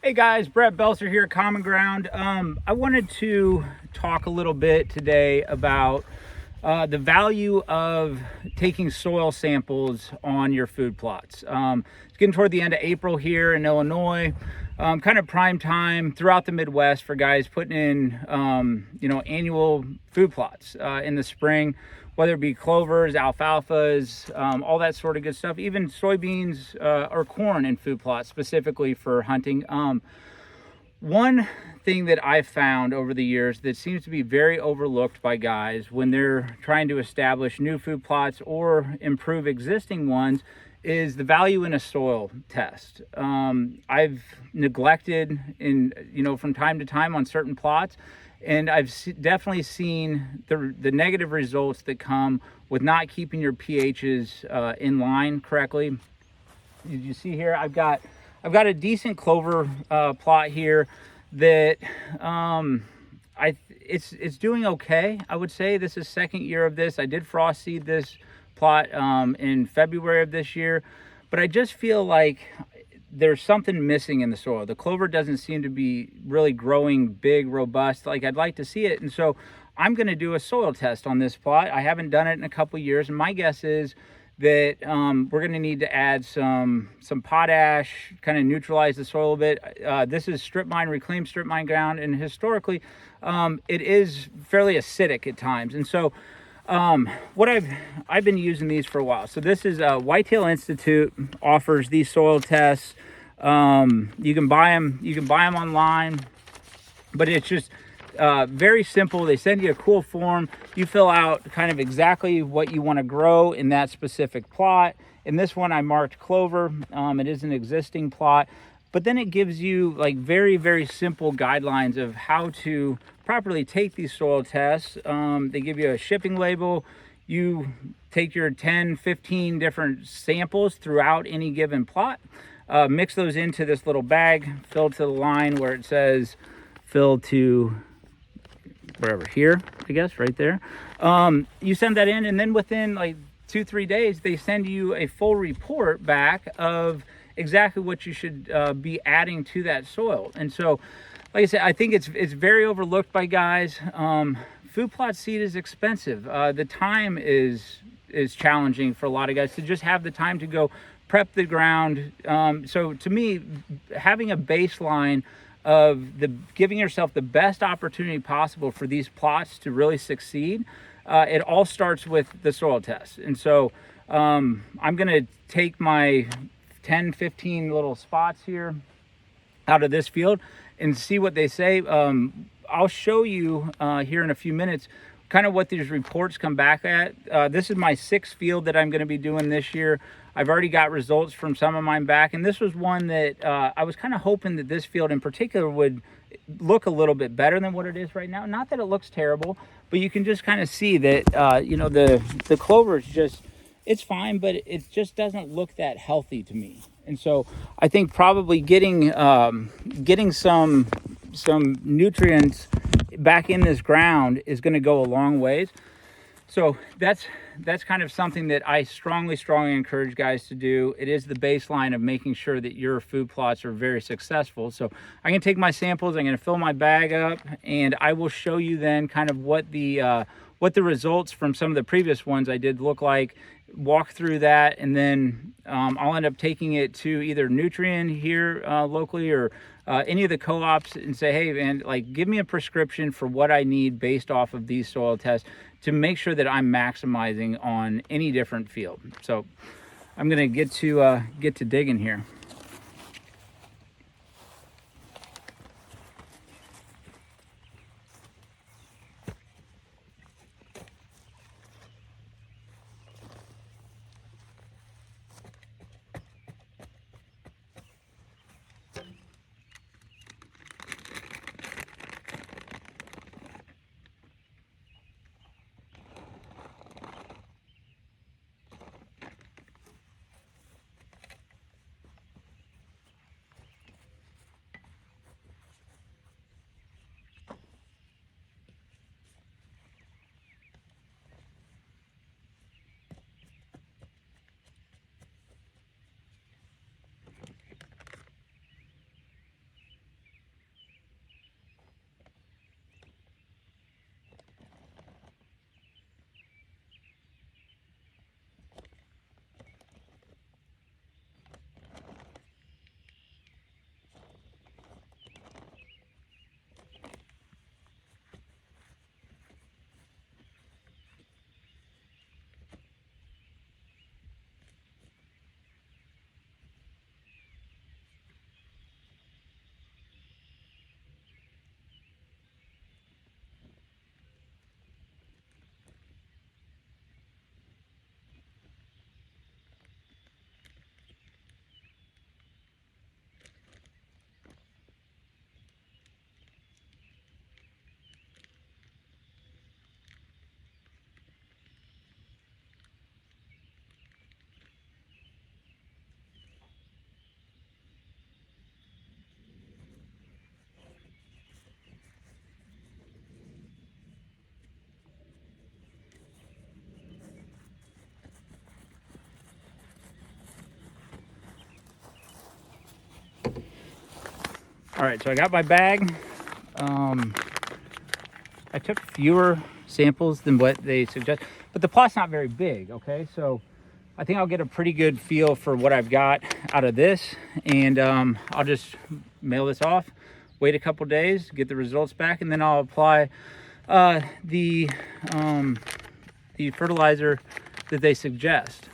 Hey guys, Brad Belser here at Common Ground. I wanted to talk a little bit today about the value of taking soil samples on your food plots. It's getting toward the end of April here in Illinois, kind of prime time throughout the Midwest for guys putting in, annual food plots in the spring, whether it be clovers, alfalfas, all that sort of good stuff, even soybeans or corn in food plots specifically for hunting. One thing that I've found over the years that seems to be very overlooked by guys when they're trying to establish new food plots or improve existing ones is the value in a soil test. I've neglected from time to time on certain plots, and I've definitely seen the negative results that come with not keeping your pHs in line correctly. You see here, I've got a decent clover plot here that it's doing okay. I would say this is second year of this. I did frost seed this plot in February of this year, but I just feel like there's something missing in the soil. The clover doesn't seem to be really growing big, robust like I'd like to see it. And so I'm going to do a soil test on this plot. I haven't done it in a couple years, and my guess is that we're going to need to add some potash, kind of neutralize the soil a bit. This is reclaimed strip mine ground, and historically it is fairly acidic at times. And so what I've been using these for a while. So this is Whitetail Institute offers these soil tests. You can buy them online, but it's just very simple. They send you a cool form. You fill out kind of exactly what you want to grow in that specific plot. In this one, I marked clover. It is an existing plot, but then it gives you like very, very simple guidelines of how to properly take these soil tests. They give you a shipping label. You take your 10, 15 different samples throughout any given plot, mix those into this little bag, fill to the line where it says fill to wherever, here, I guess, right there. You send that in, and then within like 2-3 days, they send you a full report back of exactly what you should be adding to that soil. And so, like I said, I think it's very overlooked by guys. Food plot seed is expensive. The time is challenging for a lot of guys to just have the time to go prep the ground. So to me, having a baseline of giving yourself the best opportunity possible for these plots to really succeed, it all starts with the soil test. And so I'm going to take my 10-15 little spots here out of this field and see what they say. I'll show you here in a few minutes kind of what these reports come back at. This is my 6th field that I'm going to be doing this year. I've already got results from some of mine back, and this was one that I was kind of hoping that this field in particular would look a little bit better than what it is right now. Not that it looks terrible, but you can just kind of see that the clover is just, it's fine, but it just doesn't look that healthy to me. And so I think probably getting some nutrients back in this ground is going to go a long ways. So that's kind of something that I strongly encourage guys to do. It is the baseline of making sure that your food plots are very successful. So I'm going to take my samples, I'm going to fill my bag up, and I will show you then kind of what the results from some of the previous ones I did look like, walk through that, and then I'll end up taking it to either Nutrien here locally or any of the co-ops and say, hey man, like give me a prescription for what I need based off of these soil tests to make sure that I'm maximizing on any different field. So I'm gonna get to digging here. All right, so I got my bag. I took fewer samples than what they suggest, but the plot's not very big, okay? So I think I'll get a pretty good feel for what I've got out of this, and I'll just mail this off, wait a couple days, get the results back, and then I'll apply the fertilizer that they suggest.